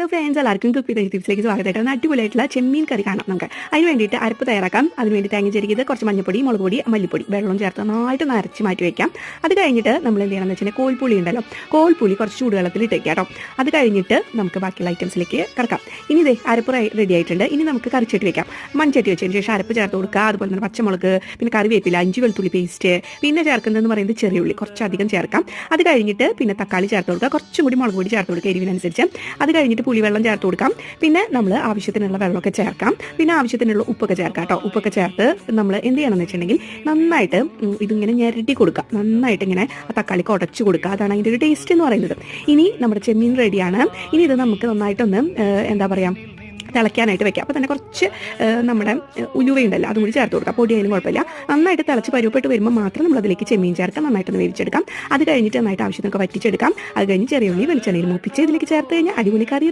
Hello friends, എല്ലാവർക്കും cook with ടിപ്സിലേക്ക് സ്വാഗതമായിട്ട് അടിപൊളിയായിട്ടുള്ള ചെമ്മീൻ കറി കാണാം. നമുക്ക് അതിന് വേണ്ടിയിട്ട് അരപ്പ് തയ്യാറാക്കാം. അതിന് വേണ്ടി തേങ്ങ ചെരുകിയത്, കുറച്ച് മഞ്ഞപ്പൊടി, മുളക് പൊടി, മല്ലിപ്പൊടി, വെള്ളം ചേർത്ത് നന്നായിട്ട് നരച്ച് മാറ്റി വയ്ക്കാം. അത് കഴിഞ്ഞിട്ട് നമ്മൾ എന്ത് ചെയ്യണമെന്ന് വെച്ചാൽ കോൽപ്പുളി ഉണ്ടല്ലോ, കോൽപ്പുളി കുറച്ച് ചൂടുവെള്ളത്തിൽ ഇട്ട് വയ്ക്കാം കേട്ടോ. അത് കഴിഞ്ഞിട്ട് നമുക്ക് ബാക്കിയുള്ള ഐറ്റംസിലേക്ക് കിടക്കാം. ഇനി ഇതേ അരപ്പ് റെഡി ആയിട്ടുണ്ട്. ഇനി നമുക്ക് കറിച്ചട്ടി വെക്കാം. മൺചട്ടി വെച്ചതിന് ശേഷം അരപ്പ് ചേർത്ത് കൊടുക്കുക. അതുപോലെ തന്നെ പച്ചമുളക്, പിന്നെ കറിവേപ്പില, ഇഞ്ചി വെളുത്തുള്ളി പേസ്റ്റ്, പിന്നെ ചേർക്കുന്നതെന്ന് പറയുന്നത് ചെറിയ ഉള്ളി കുറച്ചധികം ചേർക്കാം. അത് കഴിഞ്ഞിട്ട് പിന്നെ തക്കാളി ചേർത്ത് കൊടുക്കുക. കുറച്ചും കൂടി മുളക് പൊടി ചേർത്ത് കൊടുക്കുക എരിവിനനുസരിച്ച്. അത് കഴിഞ്ഞിട്ട് പുളിവെള്ളം ചേർത്ത് കൊടുക്കാം. പിന്നെ നമ്മൾ ആവശ്യത്തിനുള്ള വെള്ളമൊക്കെ ചേർക്കാം. പിന്നെ ആവശ്യത്തിനുള്ള ഉപ്പൊക്കെ ചേർക്കാം കേട്ടോ. ഉപ്പൊക്കെ ചേർത്ത് നമ്മൾ എന്ത് ചെയ്യണമെന്ന് വെച്ചിട്ടുണ്ടെങ്കിൽ നന്നായിട്ട് ഇതിങ്ങനെ ഞെരട്ടി കൊടുക്കുക. നന്നായിട്ട് ഇങ്ങനെ തക്കാളിക്ക് ഉടച്ചു കൊടുക്കുക. അതാണ് അതിൻ്റെ ഒരു ടേസ്റ്റ് എന്ന് പറയുന്നത്. ഇനി നമ്മുടെ ചെമ്മീൻ റെഡിയാണ്. ഇനി ഇത് നമുക്ക് നന്നായിട്ടൊന്ന് എന്താ പറയുക, തിളയ്ക്കാനായിട്ട് വെക്കാം. അപ്പോൾ തന്നെ കുറച്ച് നമ്മുടെ ഉലുവയുണ്ടല്ലോ അതും കൂടി ചേർത്ത് കൊടുക്കാം. പൊടിയായാലും കുഴപ്പമില്ല. നന്നായിട്ട് തിളച്ച് പരുവപ്പെട്ട് വരുമ്പോൾ മാത്രം നമ്മൾ അതിലേക്ക് ചെമ്മീൻ ചേർക്കാം. നന്നായിട്ടൊന്ന് വേവിച്ചെടുക്കാം. അത് കഴിഞ്ഞിട്ട് നന്നായിട്ട് ആവശ്യത്തിനൊക്കെ വറ്റിച്ചെടുക്കാം. അത് കഴിഞ്ഞ് ചെറിയ ഉള്ളി വെളിച്ചെണ്ണയിൽ മൂപ്പിച്ച് ഇതിലേക്ക് ചേർത്ത് കഴിഞ്ഞാൽ അടിപൊളി കറി